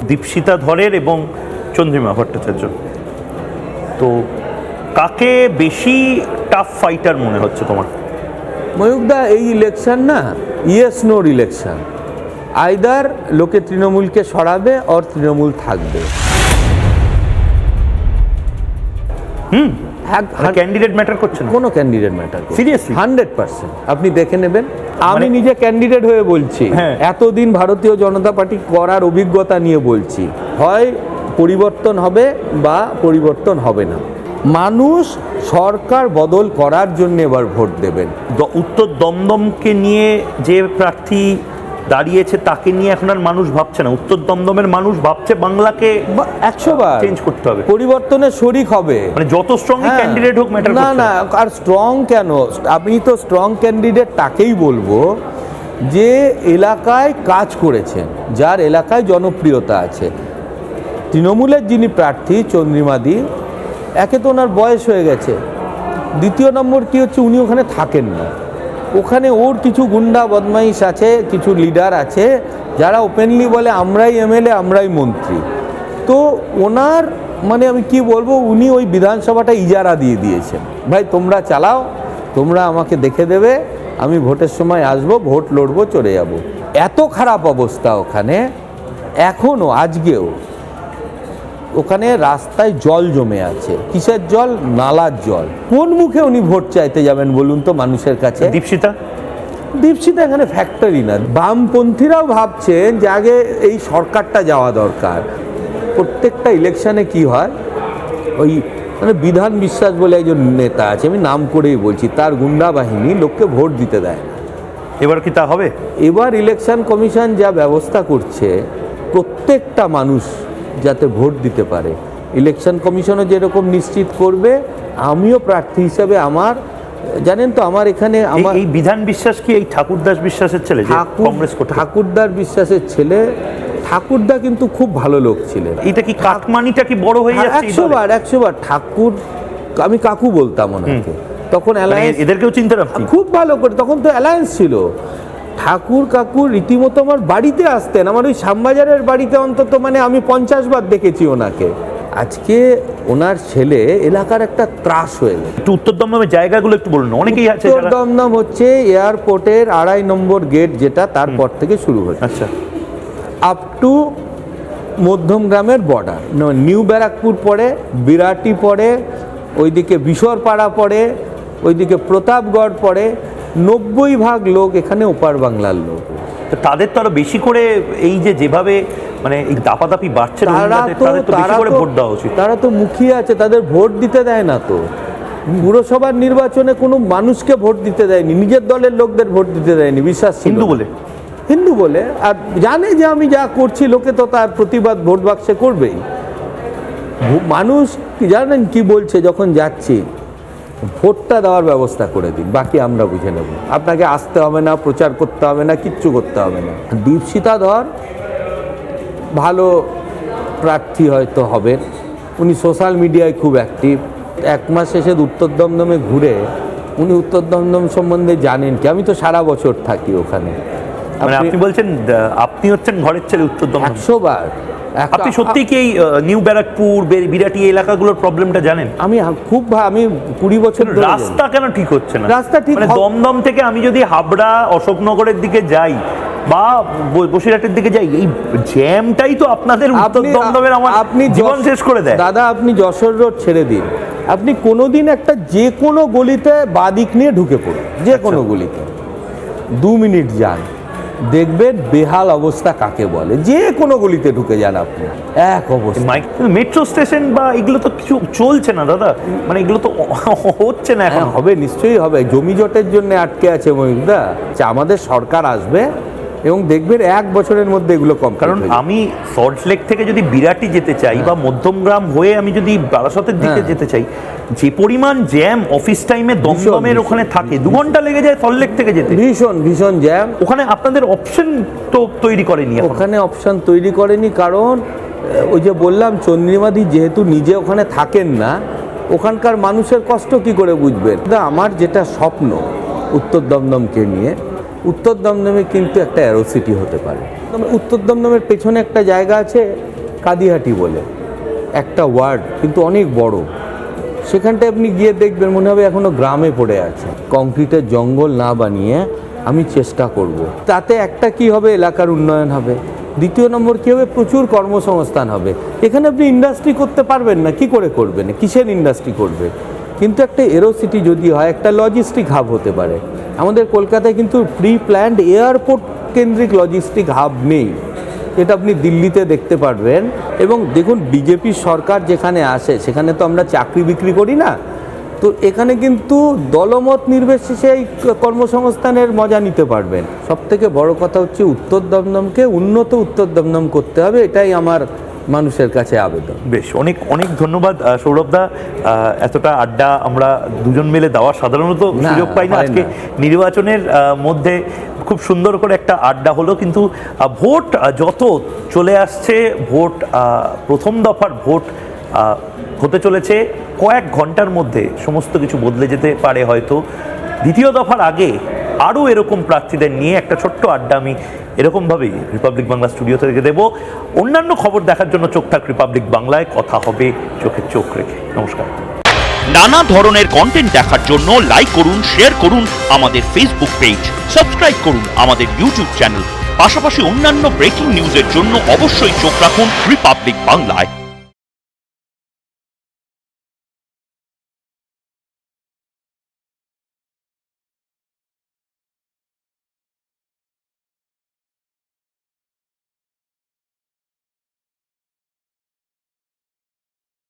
দীপশিতা ধরের এবং চন্দ্রিমা ভট্টাচার্য। তো কাকে বেশি টাফ ফাইটার মনে হচ্ছে তোমার? ময়ূকদা, এই ইলেকশন না ইয়েস নোর ইলেকশন। আইদার লোকে তৃণমূলকে সরাবে আর তৃণমূল থাকবে। ক্যান্ডিডেট ম্যাটার করছে না, কোনো ক্যান্ডিডেট ম্যাটার করছে সিরিয়াসলি 100%। আপনি দেখে নেবেন, আমি নিজে ক্যান্ডিডেট হয়ে বলছি, এতদিন ভারতীয় জনতা পার্টি করার অভিজ্ঞতা নিয়ে বলছি, হয় পরিবর্তন হবে বা পরিবর্তন হবে না। মানুষ সরকার বদল করার জন্য এবার ভোট দেবেন। উত্তর দমদমকে নিয়ে যে প্রার্থী দাঁড়িয়েছে তাকে নিয়ে এখন আর মানুষ ভাবছে না, উত্তর দমদমের মানুষ ভাবছে বাংলাকে 100 বার চেঞ্জ করতে হবে, পরিবর্তনের শরিক হবে। মানে যত স্ট্রং ক্যান্ডিডেট হোক ম্যাটার না না, আর স্ট্রং কেন, আমি তো স্ট্রং ক্যান্ডিডেট তাকেই বলবো যে এলাকায় কাজ করেছেন, যার এলাকায় জনপ্রিয়তা আছে। তৃণমূলের যিনি প্রার্থী চন্দ্রিমাদি, একে তো ওনার বয়স হয়ে গেছে, দ্বিতীয় নম্বর কি হচ্ছে উনি ওখানে থাকেন না, ওখানে ওর কিছু গুন্ডা বদমাইশ আছে, কিছু লিডার আছে যারা ওপেনলি বলে আমরাই এমএলএ আমরাই মন্ত্রী। তো ওনার মানে আমি কি বলবো, উনি ওই বিধানসভাটা ইজারা দিয়ে দিয়েছেন, ভাই তোমরা চালাও, তোমরা আমাকে দেখে দেবে, আমি ভোটের সময় আসবো, ভোট লড়বো, চলে যাব। এত খারাপ অবস্থা ওখানে এখনও, আজকেও ওখানে রাস্তায় জল জমে আছে। কিসের জল? নালার জল। কোন মুখে উনি ভোট চাইতে যাবেন বলুন তো মানুষের কাছে? দীপশিতা এখানে ফ্যাক্টরি না। বামপন্থীরাও ভাবছেন যে আগে এই সরকারটা যাওয়া দরকার। প্রত্যেকটা ইলেকশনে কি হয়, ওই মানে বিধান বিশ্বাস বলে একজন নেতা আছে, আমি নাম করেই বলছি, তার গুন্ডা বাহিনী লোককে ভোট দিতে দেয়। এবার কি তা হবে? এবার ইলেকশন কমিশন যা ব্যবস্থা করছে প্রত্যেকটা মানুষ যাতে ভোট দিতে পারে, ইলেকশন কমিশনও যেরকম নিশ্চিত করবে, আমিও প্রার্থী হিসাবে আমার, জানেন তো আমার এখানে আমার এই বিধান বিশ্বাস কি এই ঠাকুরদাস বিশ্বাসের ছেলে? কংগ্রেস করতে ঠাকুরদার বিশ্বাসের ছেলে। ঠাকুরদা কিন্তু খুব ভালো লোক ছিলেন। এটা কি কাটমানিটা কি বড় হয়ে যাচ্ছে? 100 বার ঠাকুর, আমি কাকু বলতাম ওনাকে, তখন অ্যালায়েন্স, এদেরকেও চিনতে রাখছি খুব ভালো করে, তখন তো অ্যালায়েন্স ছিল। ঠাকুর কাকু রীতিমতো আমার বাড়িতে আসতেন, আমার ওই শ্যামবাজারের বাড়িতে অন্তত মানে আমি 50 বার দেখেছি ওনাকে। আজকে ওনার ছেলে এলাকার একটা ত্রাস হয়ে গেল। একটু উত্তর দমদমের জায়গাগুলো একটু বলুন, অনেকেই আছে। উত্তর দমদম হচ্ছে এয়ারপোর্টের 2.5 নম্বর গেট, যেটা তারপর থেকে শুরু হচ্ছে, আচ্ছা, আপ টু মধ্যমগ্রামের বর্ডার। নিউ ব্যারাকপুর পড়ে, বিরাটি পড়ে, ওইদিকে বিশরপাড়া পড়ে, ওইদিকে প্রতাপগড় পড়ে। 90% লোক এখানে ওপার বাংলার লোক। তাদের তো আরো বেশি করে এই যেভাবে মানে এই দাপাদাপি বাড়ছে, তারা তো মুখিয়ে আছে, তাদের ভোট দিতে দেয় না তো। পুরসভার নির্বাচনে কোনো মানুষকে ভোট দিতে দেয়নি, নিজের দলের লোকদের ভোট দিতে দেয়নি, বিশ্বাস হিন্দু বলে। আর জানে যে আমি যা করছি লোকে তো তার প্রতিবাদ ভোট বাক্সে করবেই। মানুষ জানেন কি বলছে, যখন যাচ্ছি ভোটটা দেওয়ার ব্যবস্থা করে দিন, বাকি আমরা বুঝে নেব, আপনাকে আসতে হবে না, প্রচার করতে হবে না, কিচ্ছু করতে হবে না। দীপশিতা ধর ভালো প্রার্থী হয়তো হবেন, উনি সোশ্যাল মিডিয়ায় খুব অ্যাক্টিভ। 1 মাস শেষে উত্তর দমদমে ঘুরে উনি উত্তর দমদম সম্বন্ধে জানেন কি? আমি তো সারা বছর থাকি ওখানে। আপনি বলছেন আপনি হচ্ছেন ঘরের ছেলে উত্তর দমদম। 100 বার। আপনি সত্যি কি এই নিউ ব্যারাকপুর বিরাটি এলাকাগুলোর প্রবলেমটা জানেন? আমি 20 বছর ধরে। রাস্তা কেন ঠিক হচ্ছে না? রাস্তা ঠিক, মানে দমদম থেকে আমি যদি হাবড়া অশোকনগরের দিকে যাই বা বসিরহাটের দিকে যাই, এই জ্যামটাই তো আপনাদের উত্তর দমদমের আমার আপনি জীবন শেষ করে দেয়। দাদা আপনি যশোর রোড ছেড়ে দিন, আপনি কোনোদিন একটা যে কোনো গলিতে বাদিক নিয়ে ঢুকে পড়ুন, যে কোনো গলিতে 2 মিনিট যান, দেখবেন বেহাল অবস্থা কাকে বলে। যে কোনো গলিতে ঢুকে যান আপনি, এক অবস্থা। মেট্রো স্টেশন বা এগুলো তো কিছু চলছে না দাদা, মানে এগুলো তো হচ্ছে না। এখন হবে, নিশ্চয়ই হবে, জমি জটের জন্য আটকে আছে মহিউদা। আমাদের সরকার আসবে এবং দেখবেন 1 বছরের মধ্যে এগুলো কম। কারণ আমি সল্টলেক থেকে যদি বিরাটি যেতে চাই বা মধ্যমগ্রাম হয়ে আমি যদি বারাসতের দিকে যেতে চাই, যে পরিমাণ জ্যাম অফিস টাইমে দমদমের ওখানে থাকে, 2 ঘন্টা লেগে যায় সল্টলেক থেকে যেতে। ভীষণ জ্যাম। ওখানে আপনাদের অপশন তো তৈরি করেনি, ওখানে অপশন তৈরি করেনি, কারণ ওই যে বললাম চন্দ্রিমাদি যেহেতু নিজে ওখানে থাকেন না, ওখানকার মানুষের কষ্ট কি করে বুঝবেন। আমার যেটা স্বপ্ন উত্তর দমদমকে নিয়ে, উত্তর দমদমে কিন্তু একটা অ্যারোসিটি হতে পারে। উত্তর দমদমের পেছনে একটা জায়গা আছে কাদিহাটি বলে, একটা ওয়ার্ড কিন্তু অনেক বড়, সেখানটায় আপনি গিয়ে দেখবেন মনে হবে এখনো গ্রামে পড়ে আছে। কংক্রিটের জঙ্গল না বানিয়ে আমি চেষ্টা করব, তাতে একটা কি হবে, এলাকার উন্নয়ন হবে। দ্বিতীয় নম্বর কী হবে, প্রচুর কর্মসংস্থান হবে। এখানে আপনি ইন্ডাস্ট্রি করতে পারবেন না, কি করে করবেন, কিসের ইন্ডাস্ট্রি করবে? কিন্তু একটা এরোসিটি যদি হয়, একটা লজিস্টিক হাব হতে পারে। আমাদের কলকাতায় কিন্তু প্রি প্ল্যান্ড এয়ারপোর্ট কেন্দ্রিক লজিস্টিক হাব নেই, এটা আপনি দিল্লিতে দেখতে পারবেন। এবং দেখুন, বিজেপির সরকার যেখানে আসে সেখানে তো আমরা চাকরি বিক্রি করি না, তো এখানে কিন্তু দলমত নির্বিশেষে এই কর্মসংস্থানের মজা নিতে পারবেন। সবথেকে বড় কথা হচ্ছে উত্তর দমদমকে উন্নত উত্তর দমদম করতে হবে, এটাই আমার মানুষের কাছে আবেদন। বেশ, অনেক অনেক ধন্যবাদ সৌরভদা। এতটা আড্ডা আমরা দুজন মিলে দেওয়ার সাধারণত সুযোগ পাই না। আজকে নির্বাচনের মধ্যে খুব সুন্দর করে একটা আড্ডা হলো, কিন্তু ভোট যত চলে আসছে, ভোট প্রথম দফার ভোট হতে চলেছে কয়েক ঘন্টার মধ্যে, সমস্ত কিছু বদলে যেতে পারে হয়তো। দ্বিতীয় দফার আগে আরও এরকম প্রার্থীদের নিয়ে একটা ছোট্ট আড্ডা আমি এরকমভাবেই রিপাবলিক বাংলা স্টুডিও থেকে দেবো। অন্যান্য খবর দেখার জন্য চোখ থাক রিপাবলিক বাংলায়, কথা হবে চোখে চোখ রেখে। নমস্কার। নানা ধরনের কন্টেন্ট দেখার জন্য লাইক করুন, শেয়ার করুন আমাদের ফেসবুক পেজ, সাবস্ক্রাইব করুন আমাদের ইউটিউব চ্যানেল। পাশাপাশি অন্যান্য ব্রেকিং নিউজের জন্য অবশ্যই চোখ রাখুন রিপাবলিক বাংলায়।